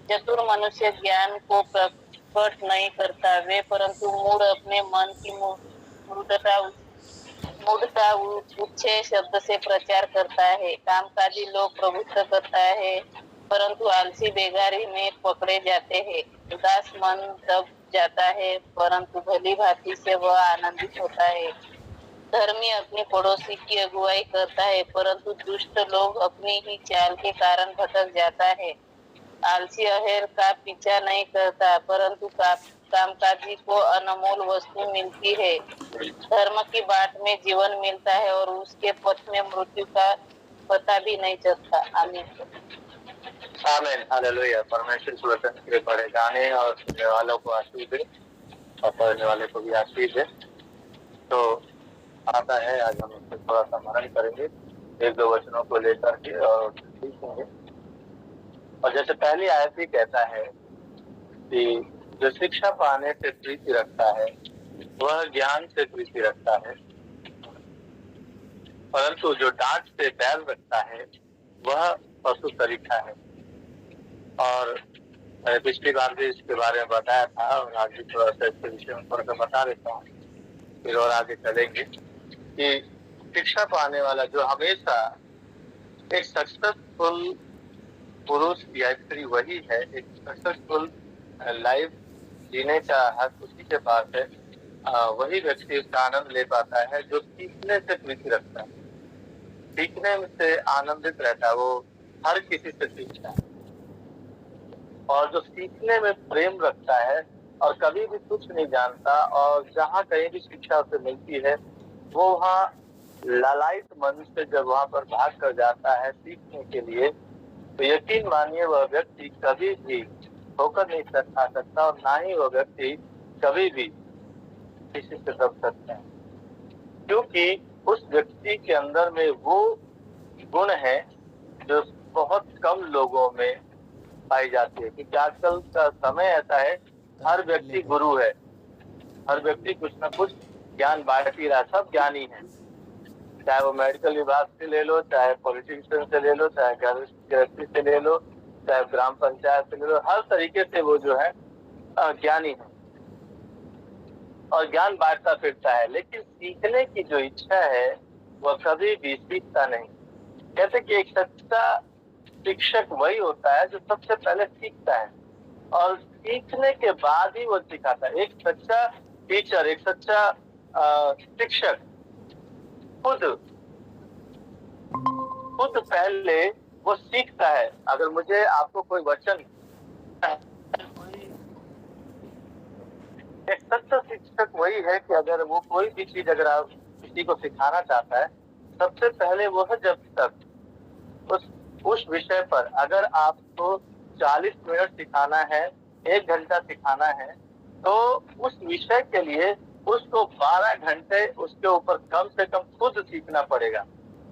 चतुर मनुष्य ज्ञान को प्रकट नहीं करता वे, परंतु मूढ़ अपने मन की मूढ़ता मूढ़ता ऊंचे शब्द से प्रचार करता है। कामकाजी लोग प्रभुत्व करता है, परंतु आलसी बेगारी में पकड़े जाते हैं। उदास मन दब जाता है, परंतु भली भांति से वह आनंदित होता है। धर्मी अपने पड़ोसी की अगुवाई करता है, परंतु दुष्ट लोग अपनी ही चाल के कारण भटक जाता है। आलसी अहेर का पीछा नहीं करता, परंतु कामकाजी को अनमोल वस्तु मिलती है। धर्म की बाट में जीवन मिलता है और उसके पथ में मृत्यु का पता भी नहीं चलता। आमीन। आमीन, हालेलुया। परमेश्वर के वचन के पढ़े जाने और सुनने वालों को आशीष दे और पढ़ने वाले को भी आशीष दे। तो आता है, आज हम उससे थोड़ा सा मनन करेंगे, एक दो वचनों को लेकर के और सीखेंगे। और जैसे पहली आयत ही कहता है कि जो शिक्षा पाने से प्रीति रखता है वह ज्ञान से प्रीति रखता है, परंतु जो डांट से बैर रखता है वह पशु तरीका है। और मैंने पिछली बार भी इसके बारे में बताया था और आज भी थोड़ा सा इसके विषय में थोड़ा सा बता देता हूँ, फिर और आगे चलेंगे कि शिक्षा पाने वाला जो हमेशा एक सक्सेसफुल पुरुष या स्त्री वही है, एक सक्सेसफुल लाइफ जीने का हक उसी के पास है। वही व्यक्ति उसका आनंद ले पाता है जो सीखने से प्रीति रखता है, सीखने से आनंदित रहता है, वो हर किसी से सीखता है। और जो सीखने में प्रेम रखता है और कभी भी कुछ नहीं जानता और जहाँ कहीं भी शिक्षा उसे मिलती है वो वहाँ लालायित मन से जब वहाँ पर भाग कर जाता है सीखने के लिए, तो यकीन मानिए वह व्यक्ति कभी भी ठोकर नहीं खा सकता और ना ही वह व्यक्ति कभी भी किसी से दब सकता है, क्योंकि उस व्यक्ति के अंदर में वो गुण है जो बहुत कम लोगों में पाई जाती है। क्योंकि आजकल का समय ऐसा है, हर व्यक्ति गुरु है, हर व्यक्ति कुछ ना कुछ ज्ञान बांट ही रहा, सब ज्ञानी है, चाहे वो मेडिकल विभाग से ले लो, चाहे पॉलिटिशियन से ले लो, चाहे गृहस्थी से ले लो, चाहे ग्राम पंचायत से ले लो, हर तरीके से वो जो है ज्ञानी है और ज्ञान बांटता फिरता है। लेकिन सीखने की जो इच्छा है वह कभी भी सीखता नहीं। कहते कि एक सच्चा शिक्षक वही होता है जो सबसे पहले सीखता है और सीखने के बाद ही वो सिखाता है। एक सच्चा टीचर, एक सच्चा शिक्षक खुद पहले वो सीखता है। अगर मुझे आपको कोई वचन, एक सच्चा शिक्षक वही है कि अगर वो कोई भी चीज अगर आप किसी को सिखाना चाहता है, सबसे पहले वो है जब तक उस विषय पर अगर आपको 40 मिनट सिखाना है, 1 घंटा सिखाना है, तो उस विषय के लिए उसको 12 घंटे उसके ऊपर कम से कम खुद सीखना पड़ेगा,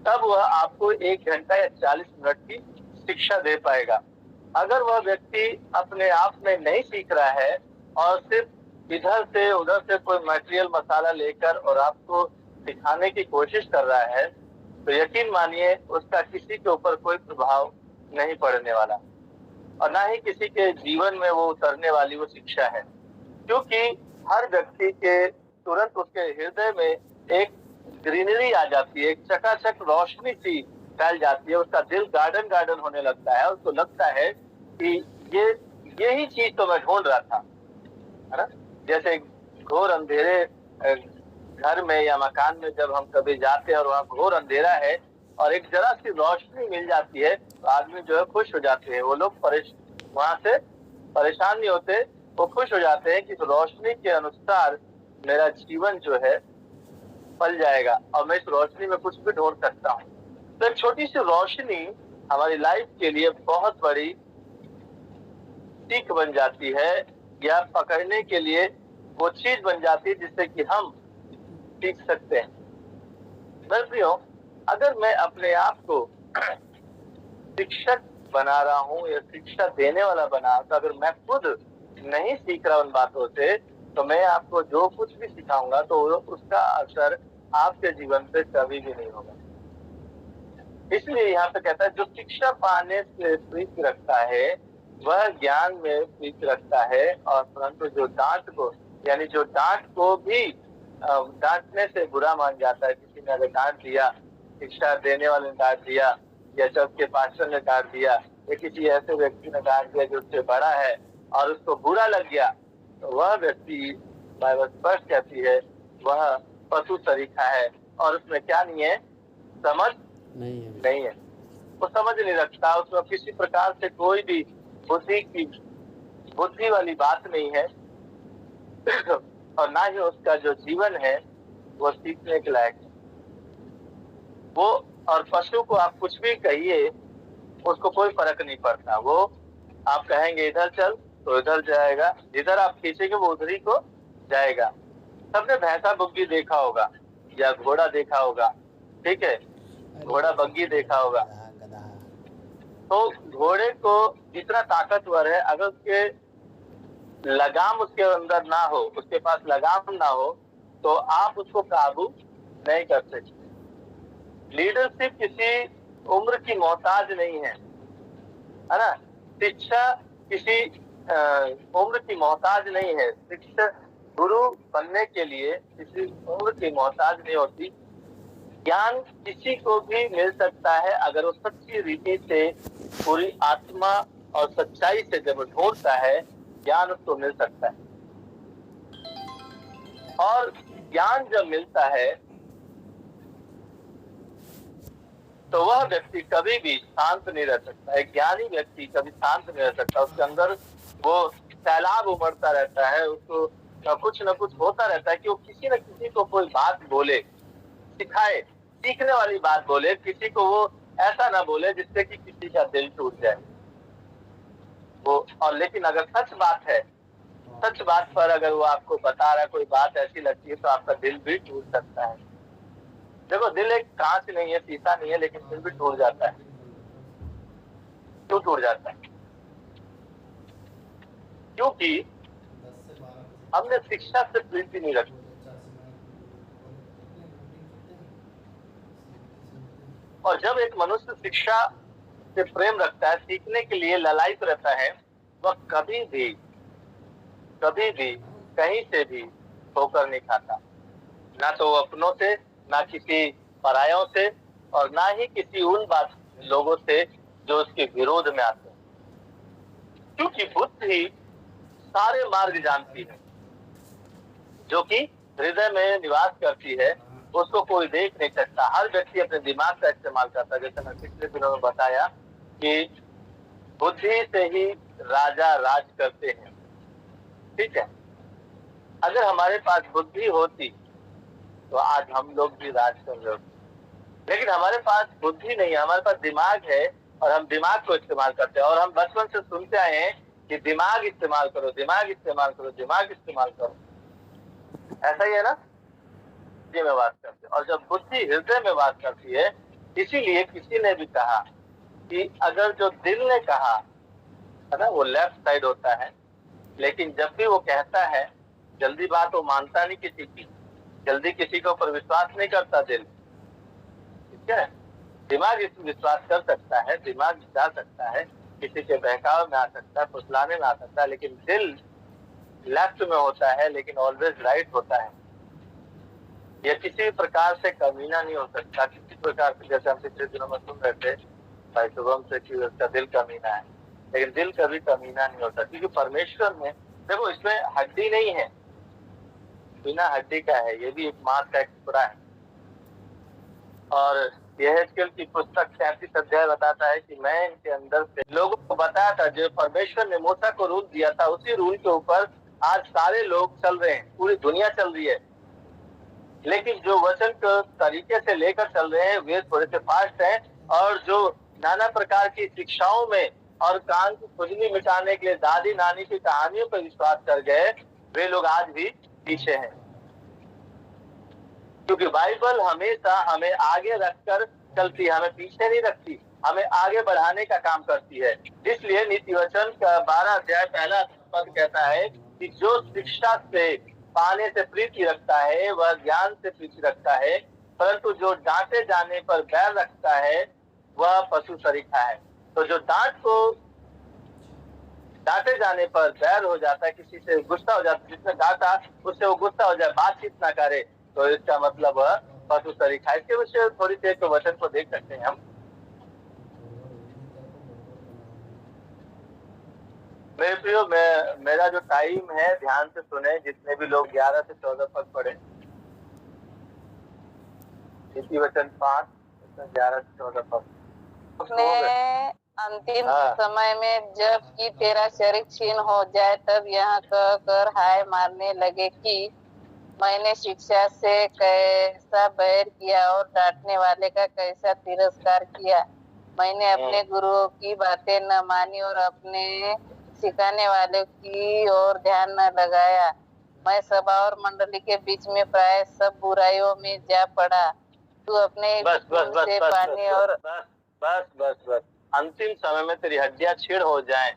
तब वह आपको 1 घंटा या 40 मिनट की शिक्षा दे पाएगा। अगर वह व्यक्ति अपने आप में नहीं सीख रहा है और सिर्फ इधर से उधर से कोई मटेरियल मसाला लेकर और आपको सिखाने की कोशिश कर रहा है, तो यकीन मानिए उसका किसी के ऊपर कोई प्रभाव नहीं पड़ने वाला और ना ही किसी के जीवन में वो उतरने वाली वो शिक्षा है। क्योंकि हर व्यक्ति के तुरंत उसके हृदय में एक ग्रीनरी आ जाती है, एक चकाचक रोशनी सी फैल जाती है, उसका दिल गार्डन गार्डन होने लगता है, उसको लगता है कि यही चीज तो मैं ढूंढ रहा था, है ना। जैसे घोर अंधेरे घर में या मकान में जब हम कभी जाते हैं और वहाँ घोर अंधेरा है और एक जरा सी रोशनी मिल जाती है तो आदमी जो है खुश हो जाते हैं। वो लोग वहां से परेशान नहीं होते, वो खुश हो जाते हैं कि इस रोशनी के अनुसार मेरा जीवन जो है पल जाएगा और मैं इस रोशनी में कुछ भी ढूंढ सकता हूँ। तो एक छोटी सी रोशनी हमारी लाइफ के लिए बहुत बड़ी सीख बन जाती है या पकड़ने के लिए वो चीज बन जाती है जिससे कि हम सीख सकते हैं। प्रियो, अगर मैं अपने आप को शिक्षक बना रहा हूँ या शिक्षा देने वाला बना, तो अगर मैं खुद नहीं सीख रहा उन बातों से, तो मैं आपको जो कुछ भी सिखाऊंगा तो उसका असर आपके जीवन पे कभी भी नहीं होगा। इसलिए यहाँ पे कहता है जो शिक्षा पाने से प्रीति रखता है वह ज्ञान में प्रीति रखता है, और परंतु जो डांट को, यानी जो डांट को भी डांटने से बुरा मान जाता है, किसी ने अगर डांट दिया, शिक्षा देने वाले ने डांट दिया, या चर्च के पास्टर ने डांट दिया, या किसी ऐसे व्यक्ति ने डांट दिया जो उससे बड़ा है और उसको बुरा लग गया, तो वह व्यक्ति, बाइबल स्पष्ट कहती है, वह पशु सरीखा है, और उसमें क्या नहीं है, समझ नहीं है। वो समझ नहीं रखता, उसमें किसी प्रकार से कोई भी बुद्धि वाली बात नहीं है और ना ही उसका जो जीवन है वो सीखने के लायक है। वो और पशु को आप कुछ भी कहिए, उसको कोई फर्क नहीं पड़ता। वो आप कहेंगे इधर चल तो इधर जाएगा, इधर आप खींचेंगे वो उधर ही को जाएगा। सबने भैंसा बुग्गी देखा होगा या घोड़ा देखा होगा, ठीक है, घोड़ा बग्गी देखा होगा। तो घोड़े को जितना ताकतवर है, अगर उसके लगाम उसके अंदर ना हो, उसके पास लगाम ना हो, तो आप उसको काबू नहीं कर सकते। लीडरशिप किसी उम्र की मोहताज नहीं है ना। शिक्षा किसी उम्र की मोहताज नहीं है। शिक्षा गुरु बनने के लिए किसी उम्र की मोहताज नहीं होती। ज्ञान किसी को भी मिल सकता है, अगर वो सच्ची रीति से, पूरी आत्मा और सच्चाई से जब ढूंढता है, ज्ञान उसको मिल सकता है। और ज्ञान जब मिलता है तो वह व्यक्ति कभी भी शांत नहीं रह सकता। एक ज्ञानी व्यक्ति कभी शांत नहीं रह सकता। उसके अंदर वो सैलाब उमड़ता रहता है, उसको कुछ न कुछ होता रहता है कि वो किसी न किसी को कोई बात बोले, सिखाए, सीखने वाली बात बोले, किसी को वो ऐसा ना बोले जिससे कि किसी का दिल टूट जाए वो। और लेकिन अगर सच बात है, सच बात पर अगर वो आपको बता रहा है, कोई बात ऐसी लगती है, तो आपका दिल भी टूट सकता है। देखो, दिल एक कांच नहीं है, शीशा नहीं है, लेकिन दिल भी टूट जाता है। क्यों टूट जाता है? क्योंकि हमने शिक्षा से प्रीति नहीं रखी। और जब एक मनुष्य शिक्षा से प्रेम रखता है, सीखने के लिए ललायित रहता है, वह कभी भी कहीं से भी ठोकर नहीं खाता, ना तो वो अपनों से, ना किसी परायों से, और ना ही किसी उन लोगों से जो उसके विरोध में आते हैं। क्योंकि बुद्धि सारे मार्ग जानती है, जो कि हृदय में निवास करती है, उसको कोई देख नहीं सकता। हर व्यक्ति अपने दिमाग का इस्तेमाल करता है। जैसे मैं पिछले दिनों में बताया कि बुद्धि से ही राजा राज करते हैं, ठीक है। अगर हमारे पास बुद्धि होती तो आज हम लोग भी राज कर रहे होते, लेकिन हमारे पास बुद्धि नहीं है, हमारे पास दिमाग है, और हम दिमाग को इस्तेमाल करते हैं। और हम बचपन से सुनते आए हैं कि दिमाग इस्तेमाल करो, दिमाग इस्तेमाल करो, दिमाग इस्तेमाल करो। ऐसा ही है ना, हृदय में वास करती है। और जब बुद्धि हृदय में वास करती है, इसीलिए किसी ने भी कहा कि अगर जो दिल ने कहा है ना, वो लेफ्ट साइड होता है, लेकिन जब भी वो कहता है, जल्दी बात वो मानता नहीं किसी की, जल्दी किसी के ऊपर विश्वास नहीं करता दिल, ठीक है। दिमाग इस विश्वास कर सकता है, दिमाग जा सकता है, किसी के बहकाव में आ सकता है, फुसलाने में आ सकता है, लेकिन दिल लेफ्ट में होता है, लेकिन ऑलवेज राइट होता है। यह किसी प्रकार से कमीना नहीं हो सकता, किसी प्रकार से। जैसे हम पिछले दिनों में सुन रहे थे भाई शुभम से कि उसका दिल कमीना है, लेकिन दिल कभी कमीना नहीं होता, क्योंकि परमेश्वर में, देखो, इसमें हड्डी नहीं है, बिना हड्डी का है, ये भी एक मांस का एक टुकड़ा है। और यहेजकेल की पुस्तक 37 अध्याय बताता है कि मैं इनके अंदर से लोगों को बताया था, जो परमेश्वर ने मूसा को रूल दिया था, उसी रूल के ऊपर आज सारे लोग चल रहे हैं, पूरी दुनिया चल रही है। लेकिन जो वचन को तरीके से लेकर चल रहे हैं, वे थोड़े से फास्ट हैं, और जो नाना प्रकार की शिक्षाओं में और कान की खुजली मिटाने के लिए दादी नानी की कहानियों पर विश्वास कर गए, वे लोग आज भी पीछे हैं। क्योंकि बाइबल हमेशा हमें आगे रखकर चलती है, हमें पीछे नहीं रखती, हमें आगे बढ़ाने का काम करती है। इसलिए नीति वचन का 12 अध्याय पहला पद कहता है कि जो शिक्षा से पाने से प्रीति रखता है, वह ज्ञान से प्रीति रखता है, परंतु जो डांटे जाने पर बैर रखता है, वह पशु सरीखा है। तो जो डांट को डांटे जाने पर बैर हो जाता है, किसी से गुस्सा हो जाता है, जिसने डांटा उससे वो गुस्सा हो जाए, बातचीत ना करे, तो इसका मतलब पशु तरीका है। इसके विषय थोड़ी देर के वचन को देख सकते हैं हम। मेरे प्रियो, मेरा जो टाइम है ध्यान से सुने, जितने भी लोग 11 से 14 पद पढ़े। नीति वचन 5, 11 से 14 पद। अपने अंतिम हाँ। समय में जब कि तेरा शरीर क्षीण हो जाए, तब यह कह कर हाय मारने लगे कि मैंने शिक्षा से कैसा बैर किया और डांटने वाले का कैसा तिरस्कार किया। मैंने अपने गुरुओं की बातें न मानी और अपने सिखाने वाले की ओर ध्यान न लगाया। मैं सभा और मंडली के बीच में प्राय सब बुराइयों में जा पड़ा। तू अपने बस बस बस से बस पानी बस और बस बस बस बस अंतिम समय में तेरी हड्डियां छीड़ हो जाएं,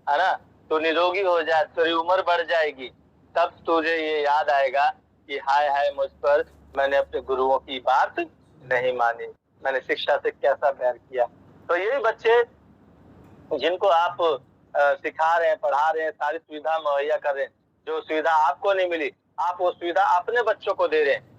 है ना, तो निरोगी हो जाए, तेरी उम्र बढ़ जाएगी, तब तुझे ये याद आएगा कि हाय हाय मुझ पर, मैंने अपने गुरुओं की बात नहीं मानी, मैंने शिक्षा से कैसा बैर किया। तो ये बच्चे जिनको आप सिखा रहे हैं, पढ़ा रहे हैं, सारी सुविधा मुहैया कर रहे हैं, जो सुविधा आपको नहीं मिली, आप वो सुविधा अपने बच्चों को दे रहे हैं।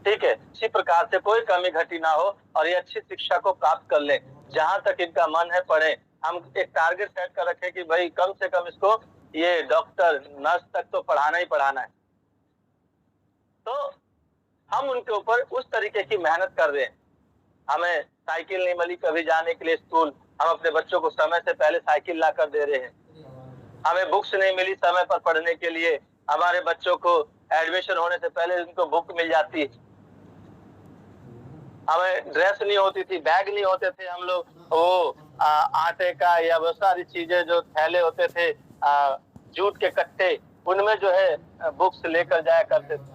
ठीक है, इसी प्रकार से कोई कमी घटी ना हो और ये अच्छी शिक्षा को प्राप्त कर ले। जहां तक इनका मन है पढ़े। हम एक टारगेट सेट कर रखे कि भाई कम से कम इसको ये डॉक्टर नर्स तक तो पढ़ाना ही पढ़ाना है। तो हम उनके ऊपर उस तरीके की मेहनत कर रहे हैं। हमें साइकिल नहीं मिली कभी जाने के लिए स्कूल, हम अपने बच्चों को समय से पहले साइकिल ला कर दे रहे हैं। हमें बुक्स नहीं मिली समय पर पढ़ने के लिए, हमारे बच्चों को एडमिशन होने से पहले उनको बुक मिल जाती है। हमें ड्रेस नहीं होती थी, बैग नहीं होते थे, हम लोग वो आटे का या वो सारी चीजें जो थैले होते थे, जूट के कट्टे, उनमें जो है बुक्स लेकर जाया करते थे।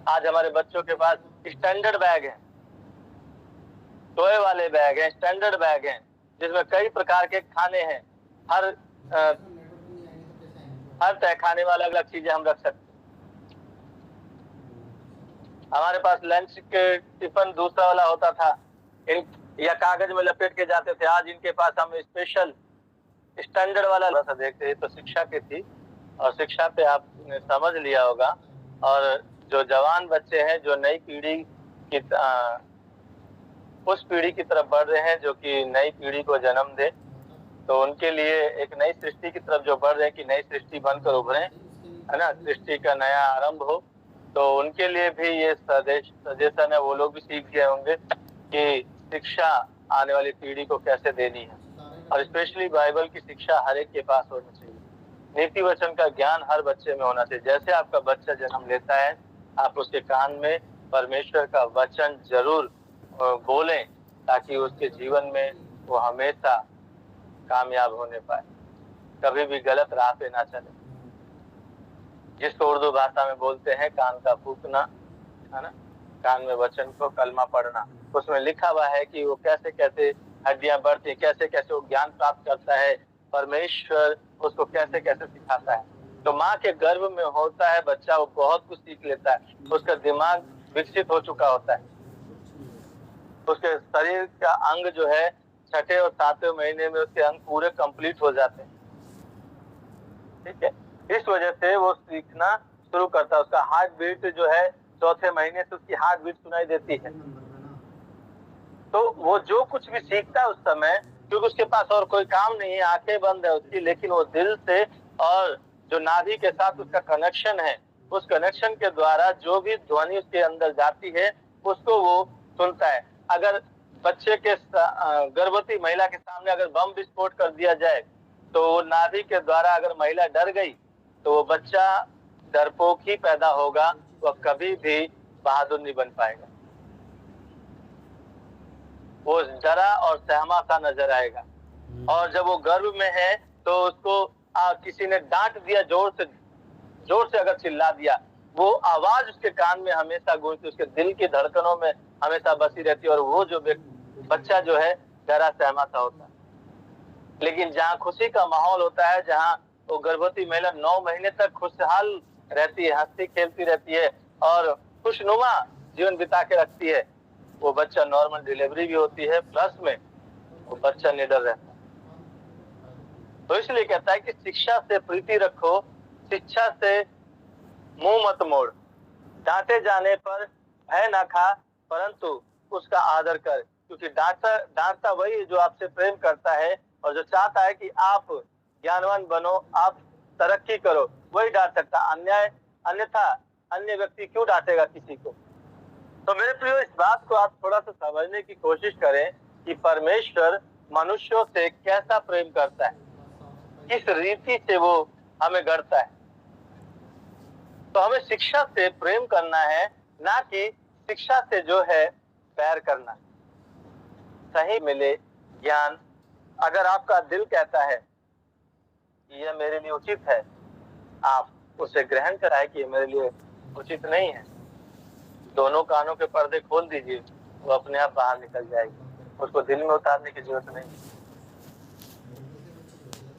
आज हमारे बच्चों के पास स्टैंडर्ड बैग है, टॉय वाले बैग हैं, स्टैंडर्ड बैग हैं, जिसमें कई प्रकार के खाने हैं। हर तहखाने वाला अलग चीजें हम रख सकते हैं। हमारे पास लंच के टिफिन दूसरा वाला होता था, या कागज में लपेट के जाते थे। आज इनके पास हम स्पेशल स्टैंडर्ड वाला देखते हैं। तो शिक्षा की थी, और शिक्षा पे आपने समझ लिया होगा। और जो जवान बच्चे हैं, जो नई पीढ़ी की उस पीढ़ी की तरफ बढ़ रहे हैं जो कि नई पीढ़ी को जन्म दे, तो उनके लिए एक नई सृष्टि की तरफ जो बढ़ रहे हैं कि नई सृष्टि बनकर उभरे, है ना, सृष्टि का नया आरंभ हो, तो उनके लिए भी ये सजेशन है। वो लोग भी सीख गए होंगे कि शिक्षा आने वाली पीढ़ी को कैसे देनी है, और स्पेशली बाइबल की शिक्षा हर एक के पास होनी चाहिए। नीति वचन का ज्ञान हर बच्चे में होना चाहिए। जैसे आपका बच्चा जन्म लेता है, आप उसके कान में परमेश्वर का वचन जरूर बोलें, ताकि उसके जीवन में वो हमेशा कामयाब होने पाए, कभी भी गलत राह पे ना चले। जिसको उर्दू भाषा में बोलते हैं कान का फूकना, है ना, कान में वचन को कलमा पढ़ना। उसमें लिखा हुआ है कि वो कैसे कैसे हड्डियां बढ़ती है, कैसे कैसे वो ज्ञान प्राप्त करता है, परमेश्वर उसको कैसे कैसे सिखाता है। तो माँ के गर्भ में होता है बच्चा, वो बहुत कुछ सीख लेता है, उसका दिमाग विकसित हो चुका होता है, उसके शरीर का अंग जो है 6ठे और 7वें महीने में उसके अंग पूरे कंप्लीट हो जाते हैं। ठीक है, इस वजह से वो सीखना शुरू करता है। उसका हार्ट बीट जो है 4थे महीने से उसकी हार्ट बीट सुनाई देती है। तो वो जो कुछ भी सीखता है उस समय, क्योंकि उसके पास और कोई काम नहीं है, आंखें बंद है उसकी, लेकिन वो दिल से और जो नाभि के साथ उसका कनेक्शन है, उस कनेक्शन के द्वारा जो भी ध्वनि उसके अंदर जाती है उसको वो सुनता है। अगर बच्चे के गर्भवती महिला के सामने अगर बम विस्फोट कर दिया जाए, तो नाभि के द्वारा अगर महिला डर गई, तो वो बच्चा डरपोक ही पैदा होगा, वह कभी भी बहादुर नहीं बन पाएगा। वो डरा और सहमा सा नजर आएगा। और जब वो गर्भ में है तो उसको किसी ने डांट दिया, जोर से अगर चिल्ला दिया, वो आवाज उसके कान में हमेशा गूंजती, उसके दिल की धड़कनों में हमेशा बसी रहती है, और वो जो बच्चा जो है डरा सहमा सा होता है। लेकिन जहाँ खुशी का माहौल होता है, जहाँ वो गर्भवती महिला 9 महीने तक खुशहाल रहती है, हंसती खेलती रहती है और खुशनुमा जीवन बिता के रखती है, वो बच्चा नॉर्मल डिलीवरी भी होती है, प्लस में वो बच्चा निडर रहता है। तो इसलिए कहता है कि शिक्षा से प्रीति रखो, शिक्षा से मुंह मत मोड़, डांटे जाने पर भय ना खा, परंतु उसका आदर कर, क्योंकि डांटता वही है जो आपसे प्रेम करता है और जो चाहता है कि आप ज्ञानवान बनो, आप तरक्की करो, वही डांट सकता। अन्यथा अन्य व्यक्ति क्यों डांटेगा किसी को। तो मेरे प्रियो, इस बात को आप थोड़ा सा समझने की कोशिश करें कि परमेश्वर मनुष्यों से कैसा प्रेम करता है, किस रीति से वो हमें गढ़ता है। तो हमें शिक्षा से प्रेम करना है, ना कि शिक्षा से जो है प्यार करना। सही मिले ज्ञान, अगर आपका दिल कहता है कि यह मेरे लिए उचित है, आप उसे ग्रहण कराए कि यह मेरे लिए उचित नहीं है, दोनों कानों के पर्दे खोल दीजिए, वो अपने आप बाहर निकल जाएगी, उसको दिल में उतारने की जरूरत नहीं।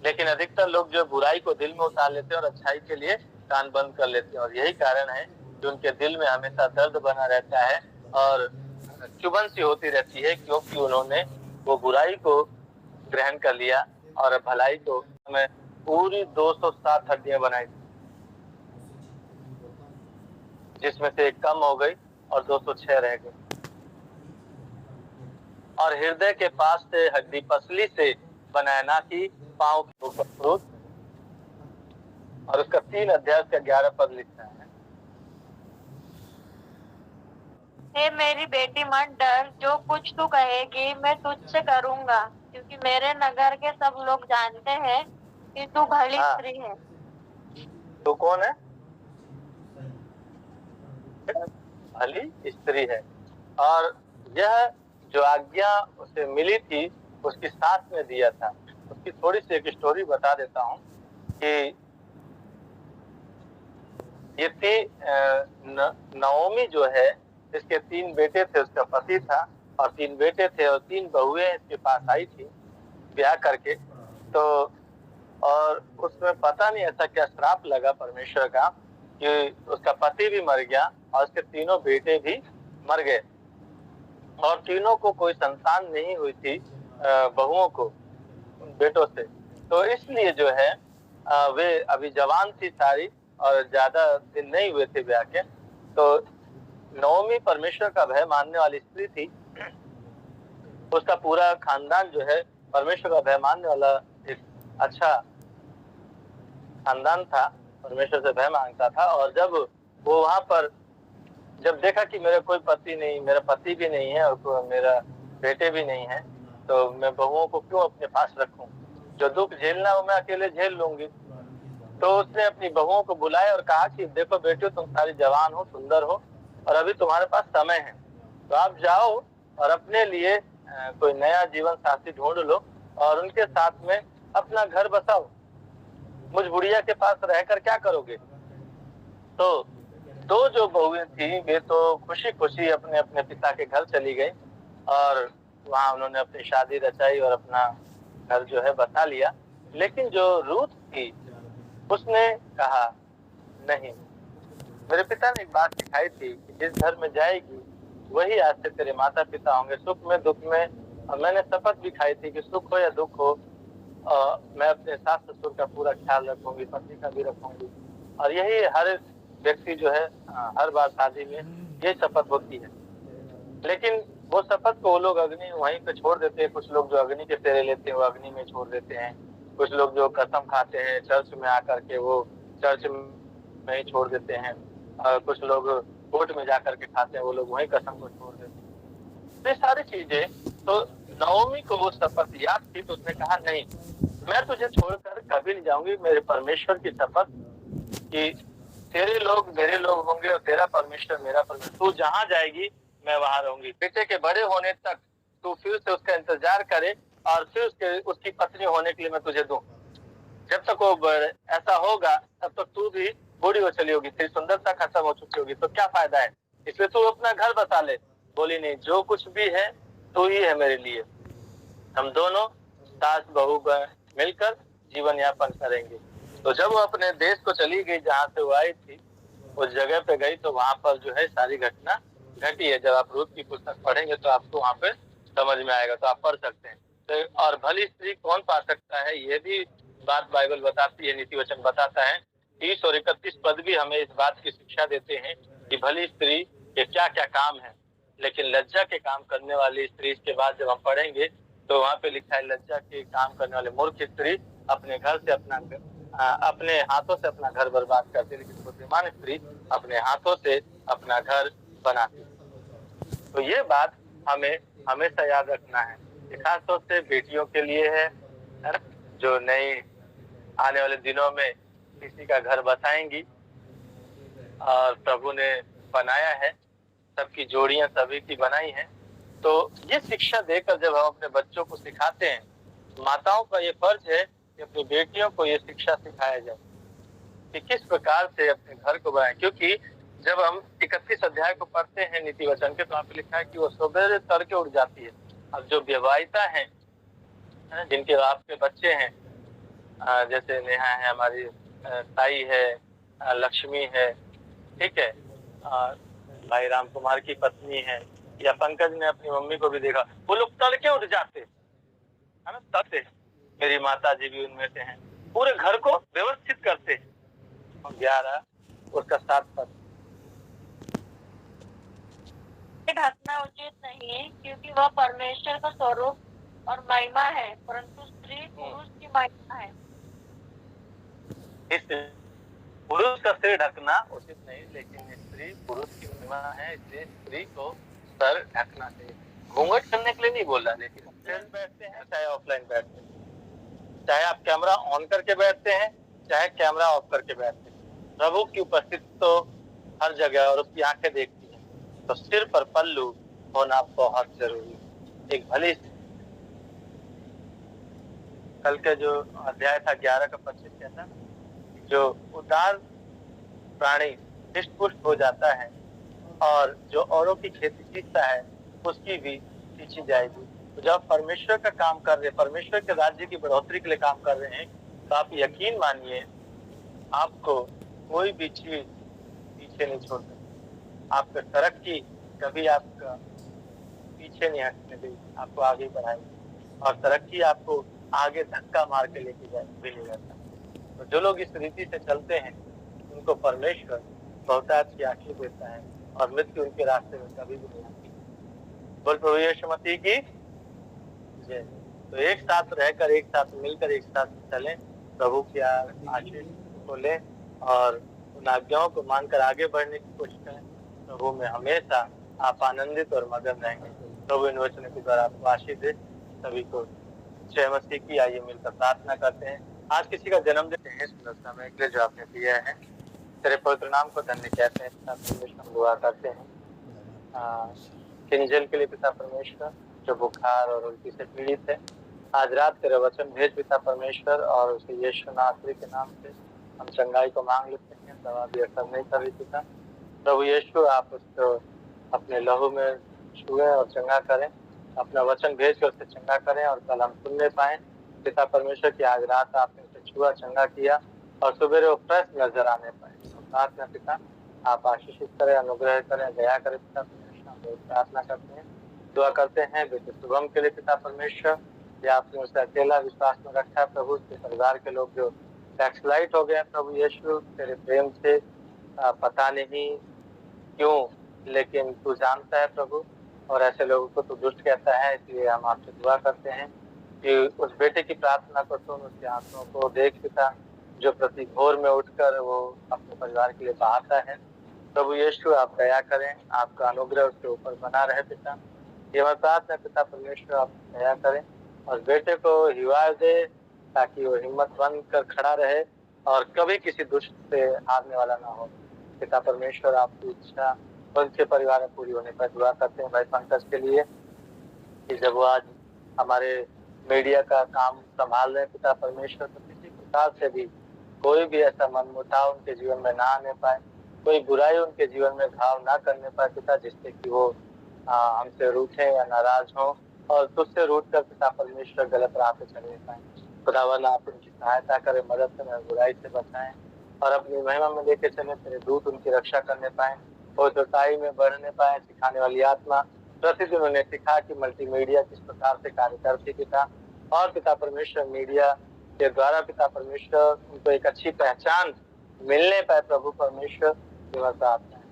लेकिन अधिकतर लोग जो बुराई को दिल में उतार लेते हैं और अच्छाई के लिए कान बंद कर लेते हैं, और यही कारण है कि उनके दिल में हमेशा दर्द बना रहता है और चुभन सी होती रहती है, क्योंकि उन्होंने वो बुराई को ग्रहण कर लिया और भलाई को हमें पूरी 207 हड्डियां बनाई, जिसमें से एक कम हो गई और 206 रह गई। और हृदय के पास से हड्डी पसली से बनाया, ना कि पांव के ऊपर क्रोध। और उसका 3 अध्याय का 11 पद लिखा है, हे मेरी बेटी मत डर, जो कुछ तू कहेगी मैं तुझसे करूंगा, क्योंकि मेरे नगर के सब लोग जानते हैं कि तू भली स्त्री है। तो कौन है? भली स्त्री है। और यह जो आज्ञा उसे मिली थी, उसकी सास ने दिया था। उसकी थोड़ी सी एक स्टोरी बता देता हूँ कि ये थी नओमी जो है, इसके 3 बेटे थे, उसका पति था और 3 बेटे थे और 3 बहुएं इसके पास आई थी ब्याह करके। तो और उसमें पता नहीं ऐसा क्या श्राप लगा परमेश्वर का कि उसका पति भी मर गया और उसके तीनों बेटे भी मर गए और तीनों को कोई संतान नहीं हुई थी, बहुओं को, बेटों से। तो इसलिए जो है वे अभी जवान थी सारी और ज्यादा दिन नहीं हुए थे ब्याह के। तो नओमी परमेश्वर का भय मानने वाली स्त्री थी, उसका पूरा खानदान जो है परमेश्वर का भय मानने वाला एक अच्छा खानदान था, परमेश्वर से भय मांगता था। और जब वो वहां पर जब देखा कि मेरा कोई पति नहीं, मेरा पति भी नहीं है और मेरा बेटे भी नहीं है, तो मैं बहुओं को क्यों अपने पास रखूं, जो दुख झेलना हो मैं अकेले झेल लूंगी। तो उसने अपनी बहुओं को बुलाया और कहा कि देखो बेटियों, तुम सारी जवान हो, सुंदर हो और अभी तुम्हारे पास समय है, तो आप जाओ और अपने लिए कोई नया जीवन साथी ढूंढ लो और उनके साथ में अपना घर बसाओ। मुझ बुढ़िया के पास रहकर क्या करोगे। तो 2 जो बहुएं थी वे तो खुशी खुशी अपने अपने पिता के घर चली गई और वहां उन्होंने अपनी शादी रचाई और अपना घर जो है बसा लिया। लेकिन जो रूथ थी उसने कहा नहीं, मेरे पिता ने एक बात सिखाई थी कि जिस घर में जाएगी वही आज से तेरे माता पिता होंगे, सुख में दुख में। और मैंने शपथ भी खाई थी कि सुख हो या दुख हो मैं अपने सास ससुर का पूरा ख्याल रखूंगी, पति का भी रखूंगी। और यही हर व्यक्ति जो है हर बार शादी में ये शपथ होती है। लेकिन वो शपथ को वो लोग अग्नि वहीं पे छोड़ देते हैं। कुछ लोग जो अग्नि के फेरे लेते हैं वो अग्नि में छोड़ देते हैं, कुछ लोग जो कसम खाते हैं चर्च में आकर के वो चर्च में ही छोड़ देते हैं, और कुछ लोग कोर्ट में जाकर के खाते हैं, वो लोग वहीं कसम को छोड़ देते हैं। तो ये सारी चीजें, तो नओमी को वो शपथ याद थी, तो उसने कहा नहीं, मैं तुझे छोड़कर कभी नहीं जाऊंगी। मेरे परमेश्वर की शपथ कि तेरे लोग मेरे लोग होंगे और तेरा परमेश्वर मेरा परमेश्वर, तू जहां जाएगी मैं वहां रहूंगी। बेटे के बड़े होने तक तू फिर से उसका इंतजार करे और फिर उसकी पत्नी होने के लिए मैं तुझे दूं। जब तक वो ऐसा होगा तब तक तू भी बूढ़ी हो चली होगी, तेरी सुंदरता खत्म हो चुकी होगी, तो क्या फायदा है। इसलिए तू अपना घर बसा ले। बोली नहीं, जो कुछ भी है तू ही है मेरे लिए, हम दोनों सास बहू मिलकर जीवन यापन करेंगे। तो जब वो अपने देश को चली गई जहाँ से वो आई थी, उस जगह पे गई, तो वहां पर जो है सारी घटना घटी है। जब आप रूथ की पुस्तक पढ़ेंगे तो आपको वहां पे समझ में आएगा, तो आप पढ़ सकते हैं। तो और भली स्त्री कौन पा सकता है, ये भी बात बाइबल बताती है, नीति वचन बताता है। 30 और 31 पद भी हमें इस बात की शिक्षा देते हैं कि भली स्त्री के क्या क्या काम है, लेकिन लज्जा के काम करने वाली स्त्री के बाद जब हम पढ़ेंगे तो वहाँ पे लिखा है, लज्जा के काम करने वाले मूर्ख स्त्री अपने घर से अपने हाथों से अपना घर बर्बाद करती, लेकिन बुद्धिमान स्त्री अपने हाथों से अपना घर बनाती। तो ये बात हमें हमेशा याद रखना है, खास तौर से बेटियों के लिए है ना, जो नई आने वाले दिनों में किसी का घर बसाएंगी और प्रभु ने बनाया है, सबकी जोड़ियां सभी की बनाई हैं। तो ये शिक्षा देकर जब हम अपने बच्चों को सिखाते हैं, माताओं का ये फर्ज है कि अपनी बेटियों को ये शिक्षा सिखाया जाए कि किस प्रकार से अपने घर को बनाएं। क्योंकि जब हम 31 अध्याय को पढ़ते हैं नीति वचन के, तो वहाँ पे लिखा है कि वो सवेरे तड़के उठ जाती है। अब जो विवाहिता है, जिनके आपके बच्चे हैं, जैसे नेहा है, हमारी ताई है, लक्ष्मी है, ठीक है, भाई राम कुमार की पत्नी है, या पंकज ने अपनी मम्मी को भी देखा, वो लोग तड़के उठ जाते है ना, तड़के। मेरी माता जी भी उनमें से हैं, पूरे घर को व्यवस्थित करते हैं। 11 उसका 7 पद ढकना उचित नहीं है, क्योंकि वह परमेश्वर का स्वरूप और महिमा है, परंतु स्त्री पुरुष की महिमा है। पुरुष का सिर ढकना उचित नहीं, लेकिन स्त्री पुरुष की महिमा है, इसलिए स्त्री को सर ढकना चाहिए। घूंघट करने के लिए नहीं बोल रहा, लेकिन ऑनलाइन बैठते हैं चाहे ऑफलाइन बैठते हैं, चाहे आप कैमरा ऑन करके बैठते हैं चाहे कैमरा ऑफ करके बैठते हैं, प्रभु की उपस्थिति तो हर जगह और उसकी आंखें देखती हैं। तो सिर पर पल्लू होना बहुत जरूरी। एक भली कल के जो अध्याय था 11 का 25 कहता, जो उदार प्राणी हृष्ट पुष्ट हो जाता है और जो औरों की खेती सीखता है उसकी भी सींची जाएगी। तो जब परमेश्वर का काम कर रहे हैं, परमेश्वर के राज्य की बढ़ोतरी के लिए काम कर रहे हैं, तो आप यकीन मानिए आपको कोई भी चीज पीछे नहीं छोड़ सकती। आपका तरक्की कभी आपका पीछे नहीं हटने देगी, आपको आगे बढ़ाएगी, और तरक्की आपको आगे धक्का मार के लेके जाए भी नहीं रहता। तो जो लोग इस रीति से चलते हैं उनको परमेश्वर बहुतायत की आशीष देता है और मृत्यु उनके रास्ते में कभी भी नहीं आती। बोल प्रभु यीशु मसीह की जय। तो एक साथ रहकर, एक साथ मिलकर, एक साथ चलें, प्रभु की आशीष को लें और उन आज्ञाओं को मानकर आगे बढ़ने की कोशिश करें। प्रभु में हमेशा आप आनंदित और मगन रहेंगे। प्रभु इन वचनों के द्वारा आपको आशीष दे। सभी को जय मसीह की। आइए मिलकर प्रार्थना करते हैं। आज किसी का जन्मदिन है, सुंदर समय के लिए जो आपने दिया है, तेरे पवित्र नाम को धन्य कहते हैं, हम दुआ करते हैं किंजल के लिए पिता परमेश्वर, जो बुखार और उल्टी से पीड़ित है। आज रात तेरे वचन भेज पिता परमेश्वर, और उसे यीशु नासरी के नाम से हम चंगाई को मांग लेते हैं। दवा भी असर नहीं कर रही पिता। प्रभु यीशु आप उसको अपने लहू में छुए और चंगा करें, अपना वचन भेज कर उसे चंगा करें, और कल हम सुनने पाए पिता परमेश्वर की आज रात आपने उसे छुआ, चंगा किया, और सुबह वो फ्रेश नजर आने पाए। प्रार्थना पिता आप आशीषित करें, अनुग्रह करें, दया करें पिता परमेश्वर। हम प्रार्थना करते हैं, दुआ करते हैं बेटे शुभम के लिए पिता परमेश्वर, या आपने उसे अकेला विश्वास में रखा है प्रभु। उसके परिवार के लोग जो बैकस्लाइड हो गए प्रभु यीशु, तेरे प्रेम से पता नहीं क्यों, लेकिन तू जानता है प्रभु, और ऐसे लोगों को तू दुष्ट कहता है। इसलिए हम आपसे दुआ करते हैं कि उस बेटे की प्रार्थना को सुन, उसके आंसुओं को देख पिता, जो प्रति भोर में उठकर वो अपने परिवार के लिए बहाता है। प्रभु यीशु आप दया करें, आपका अनुग्रह उसके ऊपर बना रहे पिता। ये मैं प्रार्थना पिता परमेश्वर आप दया करें और बेटे को हिम्मत दे, ताकि वो हिम्मत बन कर खड़ा रहे और कभी किसी दुष्ट से हारने वाला ना हो। पिता परमेश्वर आपकी इच्छा उनके परिवार में पूरी होने पर दुआ करते हैं भाई पंकज के लिए, कि जब वो आज हमारे मीडिया का काम संभाल रहे पिता परमेश्वर, तो किसी प्रकार से भी कोई भी ऐसा मनमुटाव उनके जीवन में ना आने पाए, कोई बुराई उनके जीवन में घाव ना करने पाए पिता, जिससे कि वो हमसे रूठे या नाराज हो और तुझसे रूठ कर पिता परमेश्वर गलत राह पे चलने पाए। खुदावन आप उनकी सहायता करें, मदद करें, बुराई से बचाएं और अपनी महिमा में लेके चले। तेरे दूत उनकी रक्षा करने पाए, पवित्रताई में बढ़ने पाए। सिखाने वाली आत्मा प्रतिदिन उन्हें सिखा कि मल्टीमीडिया किस प्रकार से कार्य करती पिता, और पिता परमेश्वर मीडिया के द्वारा पिता परमेश्वर उनको एक अच्छी पहचान मिलने पाए प्रभु परमेश्वर की प्रार्थना है।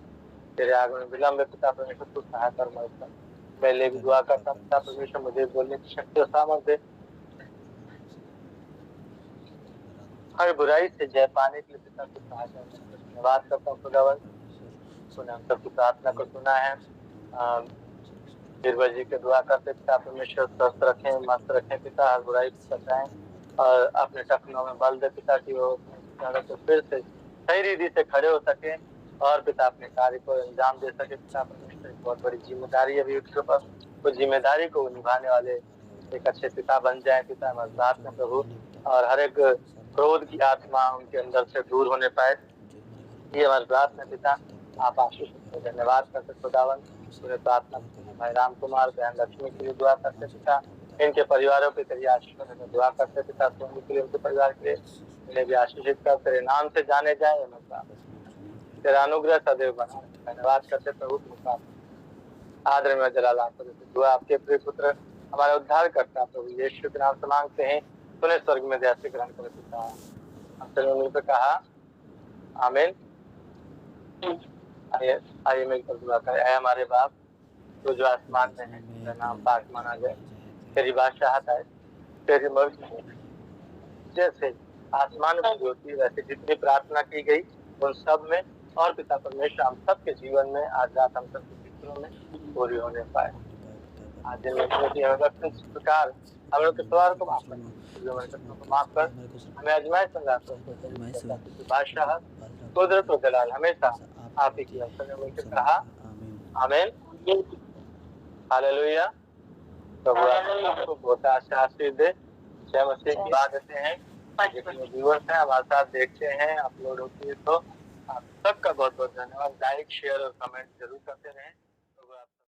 तेरे आगमन विलंब में पिता परमेश्वर तू सहायता कर। मैं ले भी दुआ करता हूँ पिता परमेश्वर मुझे बोलने की शक्ति और सामर्थ्य दे, हर बुराई से जय पाने के लिए पिता को सहायता कर। धन्यवाद करता हूँ खुदावन, तूने हम सबकी प्रार्थना को सुना है। बीरबल जी के दुआ करते पिता परमेश्वर स्वस्थ रखें, मस्त रखें पिता, हर बुराई से बचाएं और अपने टखनों में बल दे पिता की वो तो फिर से सही रीति से खड़े हो सके और पिता अपने कार्य को अंजाम दे सके। पिता परमेश्वर एक बहुत बड़ी जिम्मेदारी अभी उसके पास, वो जिम्मेदारी को निभाने वाले एक अच्छे पिता बन जाए पिता हमारे साथ में प्रभु, और हर एक क्रोध की आत्मा उनके अंदर से दूर होने पाए, ये हमारी प्रार्थना पिता आप आशीष। धन्यवाद करते खुदावन, पूरे प्रार्थना भाई राम कुमार बहन लक्ष्मी के लिए दुआ करते पिता, इनके परिवारों के तेरी आशीष में दुआ करते पिता, सोनी के लिए उनके परिवार के लिए इन्हें भी आशीषित कर, तेरे नाम से जाने जाए, तेरा अनुग्रह सदैव बना। धन्यवाद करते प्रभु, आदर में जलाल आपको दुआ आपके प्रिय पुत्र हमारा उद्धार करता प्रभु यीशु के नाम से मांगते हैं, तूने स्वर्ग में दया से ग्रहण कर पिता। हमसे मिलकर कहा आमीन। आइए मिलकर दुआ करें। ऐ हमारे बाप तो जो आसमान में है, तेरा नाम पाक माना जाए, तेरी बादशाहत आए, तेरी मर्जी जैसे आसमान में होती है वैसे जितनी प्रार्थना की गई उन सब में, और पिता परमेश्वर हम सबके जीवन में आज रात हम सबके मित्रों में पूरी होने पाए। आज दिन में प्रकार हम लोग के सवाल को माफ कर, हमें अजमाइश में बादशाह कुदरत और जलाल हमेशा आप ही की कहा आमीन। हालेलुया। प्रभु आपको बहुत आशीष दे। जय मसीह की बात देते हैं, जितने व्यूअर्स हैं हमारे साथ देखते हैं अपलोड होती है, तो आप सबका बहुत बहुत धन्यवाद। लाइक शेयर और कमेंट जरूर करते रहें।